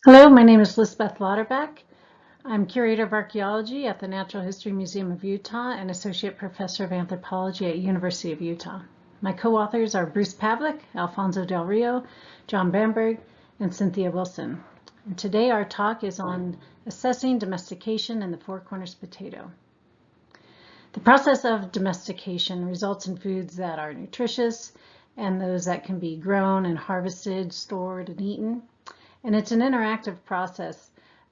Hello, my name is Lisbeth Louderback. I'm Curator of Archaeology at the Natural History Museum of Utah and Associate Professor of Anthropology at University of Utah. My co-authors are Bruce Pavlik, Alfonso Del Rio, John Bamberg, and Cynthia Wilson. And today our talk is on assessing domestication in the Four Corners potato. The process of domestication results in foods that are nutritious and those that can be grown and harvested, stored, and eaten. And it's an interactive process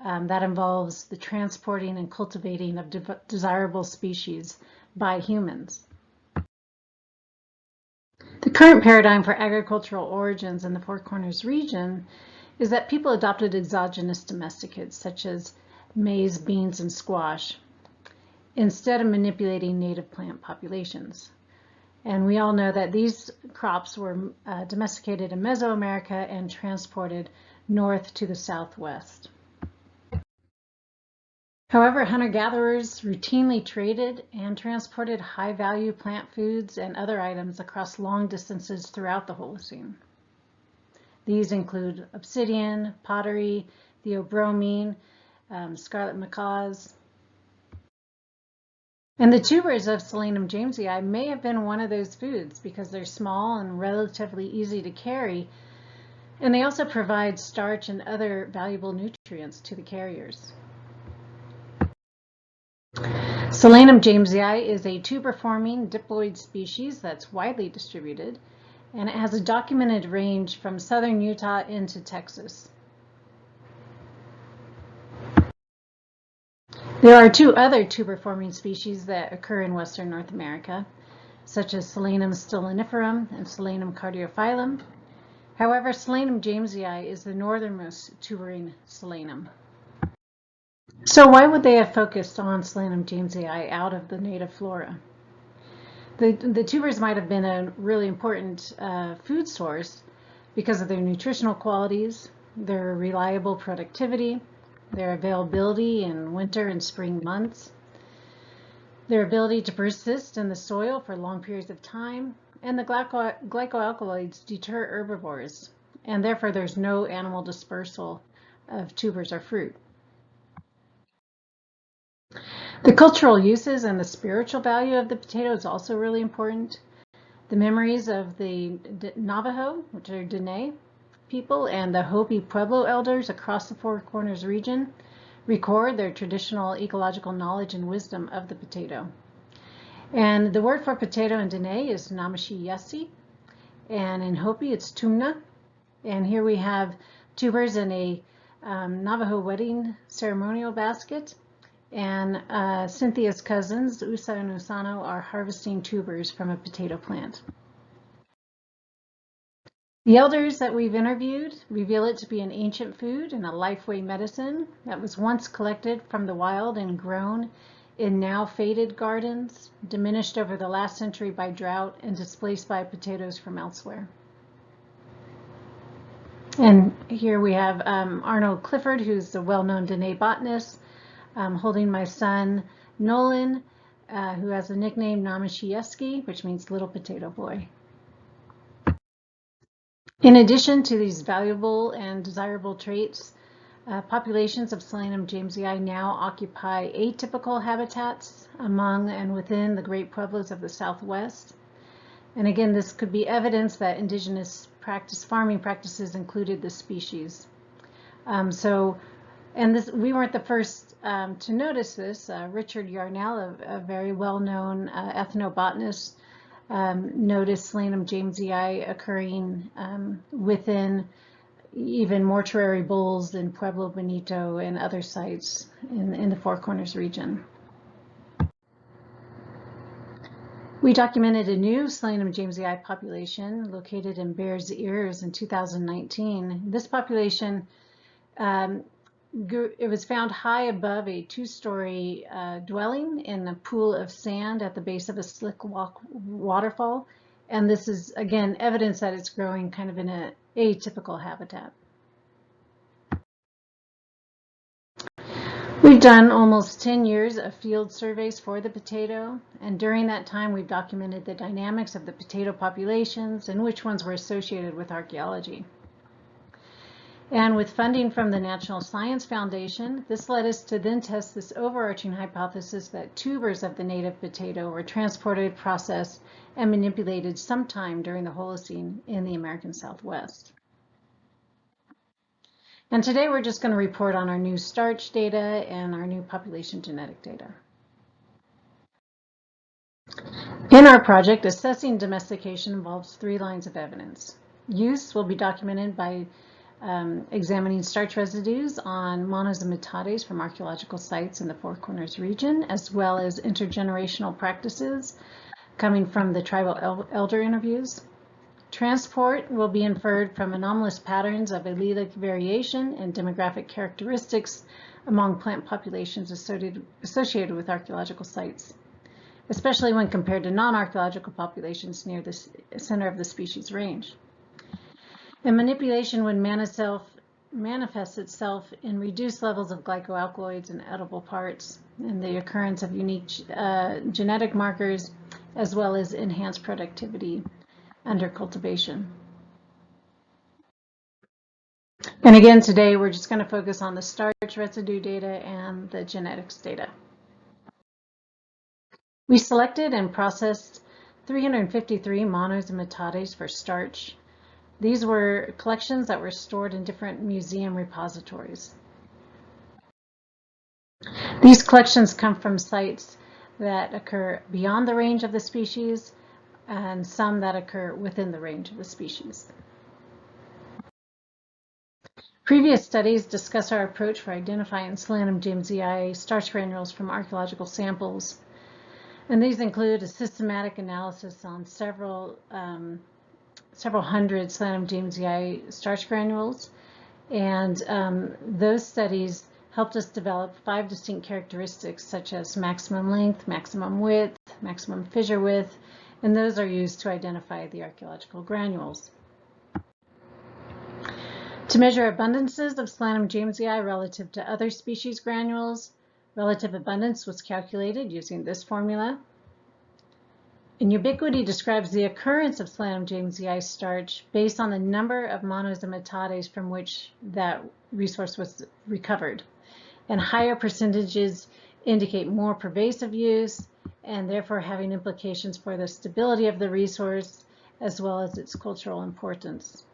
that involves the transporting and cultivating of desirable species by humans. The current paradigm for agricultural origins in the Four Corners region is that people adopted exogenous domesticates such as maize, beans, and squash instead of manipulating native plant populations. And we all know that these crops were domesticated in Mesoamerica and transported north to the southwest. However, hunter-gatherers routinely traded and transported high-value plant foods and other items across long distances throughout the Holocene. These include obsidian, pottery, theobromine, scarlet macaws. And the tubers of Solanum jamesii may have been one of those foods because they're small and relatively easy to carry, and they also provide starch and other valuable nutrients to the carriers. Solanum jamesii is a tuber-forming diploid species that's widely distributed, and it has a documented range from southern Utah into Texas. There are two other tuber-forming species that occur in western North America, such as Solanum stoloniferum and Solanum cardiophyllum. However, Solanum jamesii is the northernmost tubering solanum. So why would they have focused on Solanum jamesii out of the native flora? The tubers might have been a really important food source because of their nutritional qualities, their reliable productivity, their availability in winter and spring months, their ability to persist in the soil for long periods of time, and the glycoalkaloids deter herbivores, and therefore there's no animal dispersal of tubers or fruit. The cultural uses and the spiritual value of the potato is also really important. The memories of the Navajo, which are Dene people, and the Hopi Pueblo elders across the Four Corners region record their traditional ecological knowledge and wisdom of the potato. And the word for potato in Dene is Namashi Yasi, and in Hopi it's Tumna. And here we have tubers in a Navajo wedding ceremonial basket. And Cynthia's cousins, Usa and Usano, are harvesting tubers from a potato plant. The elders that we've interviewed reveal it to be an ancient food and a lifeway medicine that was once collected from the wild and grown in now faded gardens, diminished over the last century by drought and displaced by potatoes from elsewhere. And here we have Arnold Clifford, who's a well-known Dene botanist, holding my son Nolan, who has the nickname Namashieski, which means little potato boy. In addition to these valuable and desirable traits, populations of Solanum jamesii now occupy atypical habitats among and within the great pueblos of the Southwest. And again, this could be evidence that indigenous farming practices included this species. We weren't the first to notice this. Richard Yarnell, a very well-known ethnobotanist, noticed Solanum jamesii occurring within even mortuary bowls in Pueblo Bonito and other sites in the Four Corners region. We documented a new Solanum jamesii population located in Bears Ears in 2019. This population, it was found high above a two-story dwelling in a pool of sand at the base of a slick waterfall. And this is, again, evidence that it's growing kind of in an atypical habitat. We've done almost 10 years of field surveys for the potato, and during that time we've documented the dynamics of the potato populations and which ones were associated with archaeology. And with funding from the National Science Foundation, this led us to then test this overarching hypothesis that tubers of the native potato were transported, processed, and manipulated sometime during the Holocene in the American Southwest. And today we're just going to report on our new starch data and our new population genetic data. In our project, assessing domestication involves 3 lines of evidence. Use will be documented by examining starch residues on monos and metates from archaeological sites in the Four Corners region, as well as intergenerational practices coming from the tribal elder interviews. Transport will be inferred from anomalous patterns of allelic variation and demographic characteristics among plant populations associated with archaeological sites, especially when compared to non-archaeological populations near the center of the species range. And manipulation would manifest itself in reduced levels of glycoalkaloids and edible parts, and the occurrence of unique genetic markers, as well as enhanced productivity under cultivation. And again, today we're just going to focus on the starch residue data and the genetics data. We selected and processed 353 monos and metates for starch. These were collections that were stored in different museum repositories. These collections come from sites that occur beyond the range of the species and some that occur within the range of the species. Previous studies discuss our approach for identifying Solanum jamesii starch granules from archaeological samples, and these include a systematic analysis on several hundred Solanum jamesii starch granules, and those studies helped us develop 5 distinct characteristics such as maximum length, maximum width, maximum fissure width, and those are used to identify the archaeological granules. To measure abundances of Solanum jamesii relative to other species granules, relative abundance was calculated using this formula. And ubiquity describes the occurrence of Solanum jamesii starch based on the number of monos and metates from which that resource was recovered. And higher percentages indicate more pervasive use and therefore having implications for the stability of the resource as well as its cultural importance.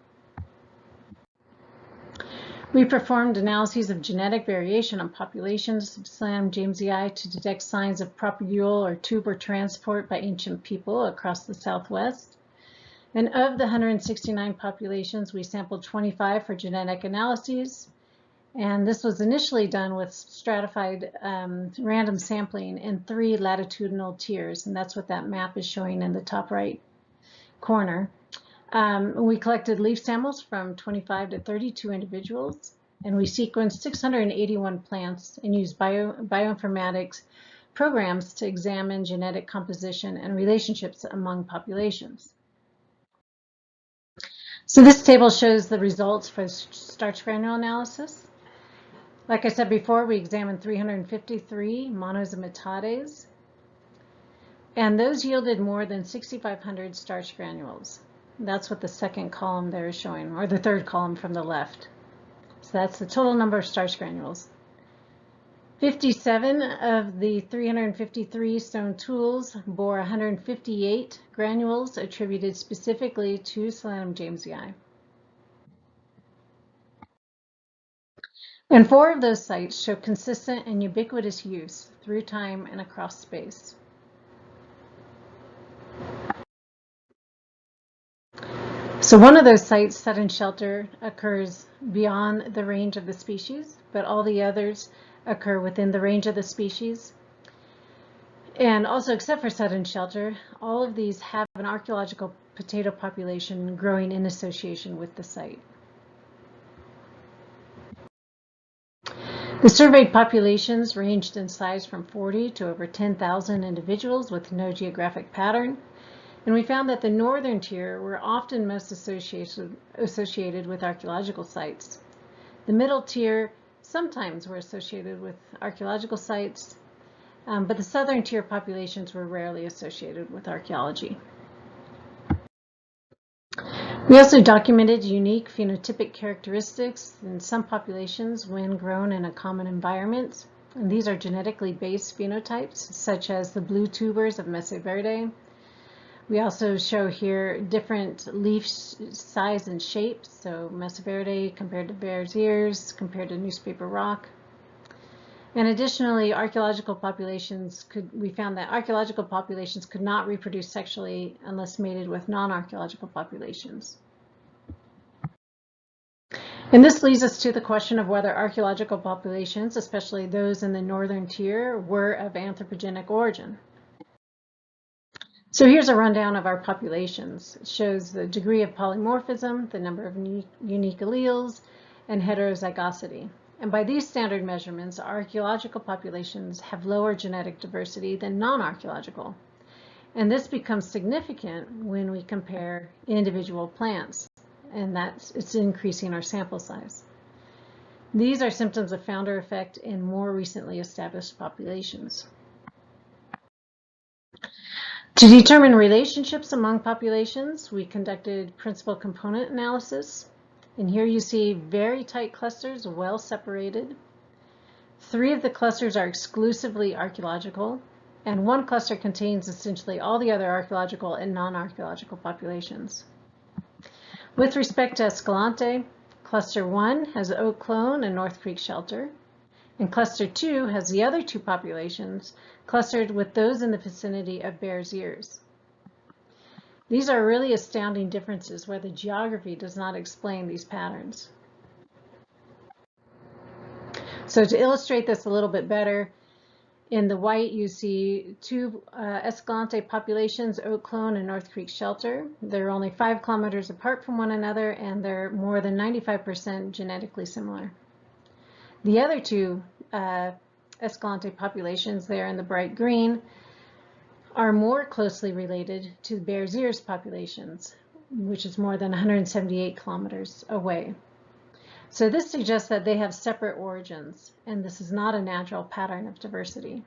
We performed analyses of genetic variation on populations of Solanum jamesii to detect signs of propagule or tuber transport by ancient people across the Southwest. And of the 169 populations, we sampled 25 for genetic analyses. And this was initially done with stratified random sampling in 3 latitudinal tiers, and that's what that map is showing in the top right corner. We collected leaf samples from 25 to 32 individuals, and we sequenced 681 plants and used bioinformatics programs to examine genetic composition and relationships among populations. So this table shows the results for starch granule analysis. Like I said before, we examined 353 monos and metates, and those yielded more than 6,500 starch granules. That's what the second column there is showing, or the third column from the left. So that's the total number of starch granules. 57 of the 353 stone tools bore 158 granules attributed specifically to Solanum jamesii. And 4 of those sites show consistent and ubiquitous use through time and across space. So one of those sites, set in shelter, occurs beyond the range of the species, but all the others occur within the range of the species. And also, except for set in shelter, all of these have an archaeological potato population growing in association with the site. The surveyed populations ranged in size from 40 to over 10,000 individuals with no geographic pattern. And we found that the northern tier were often most associated with archaeological sites. The middle tier sometimes were associated with archaeological sites, but the southern tier populations were rarely associated with archaeology. We also documented unique phenotypic characteristics in some populations when grown in a common environment. And these are genetically based phenotypes, such as the blue tubers of Mesa Verde. We also show here different leaf size and shape. So Mesa Verde compared to Bear's Ears, compared to newspaper rock. And additionally, we found that archaeological populations could not reproduce sexually unless mated with non-archaeological populations. And this leads us to the question of whether archaeological populations, especially those in the northern tier, were of anthropogenic origin. So here's a rundown of our populations. It shows the degree of polymorphism, the number of unique alleles, and heterozygosity. And by these standard measurements, archaeological populations have lower genetic diversity than non-archaeological. And this becomes significant when we compare individual plants, and it's increasing our sample size. These are symptoms of founder effect in more recently established populations. To determine relationships among populations, we conducted principal component analysis. And here you see very tight clusters, well separated. 3 of the clusters are exclusively archaeological, and 1 cluster contains essentially all the other archaeological and non-archaeological populations. With respect to Escalante, cluster 1 has Oak Clone and North Creek Shelter, and cluster 2 has the other 2 populations clustered with those in the vicinity of Bear's Ears. These are really astounding differences where the geography does not explain these patterns. So to illustrate this a little bit better, in the white you see 2 Escalante populations, Oak Clone and North Creek Shelter. They're only 5 kilometers apart from one another, and they're more than 95% genetically similar. The other 2 Escalante populations there in the bright green are more closely related to Bear's Ears populations, which is more than 178 kilometers away. So this suggests that they have separate origins, and this is not a natural pattern of diversity.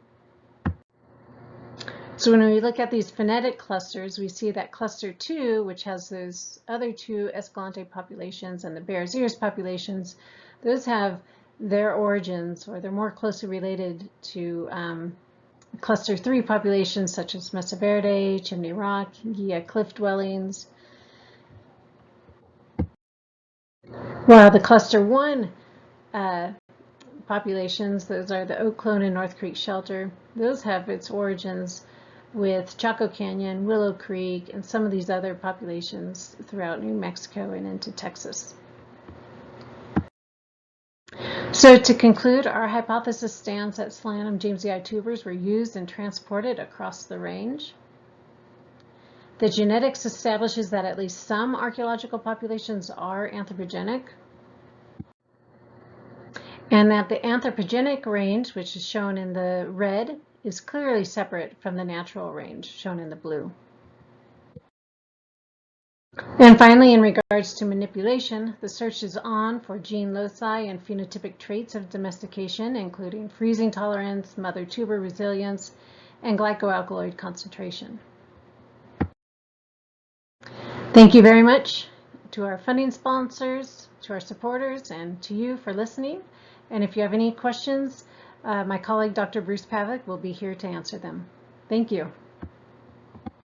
So when we look at these phonetic clusters, we see that cluster 2, which has those other 2 Escalante populations and the Bear's Ears populations, those have their origins, or they're more closely related to cluster 3 populations such as Mesa Verde, Chimney Rock, Guia cliff dwellings. While the cluster 1 populations, those are the Oak Clone and North Creek Shelter, those have its origins with Chaco Canyon, Willow Creek, and some of these other populations throughout New Mexico and into Texas. So to conclude, our hypothesis stands that Solanum jamesii tubers were used and transported across the range. The genetics establishes that at least some archaeological populations are anthropogenic, and that the anthropogenic range, which is shown in the red, is clearly separate from the natural range, shown in the blue. And finally, in regards to manipulation, the search is on for gene loci and phenotypic traits of domestication, including freezing tolerance, mother tuber resilience, and glycoalkaloid concentration. Thank you very much to our funding sponsors, to our supporters, and to you for listening. And if you have any questions, my colleague, Dr. Bruce Pavlik, will be here to answer them. Thank you.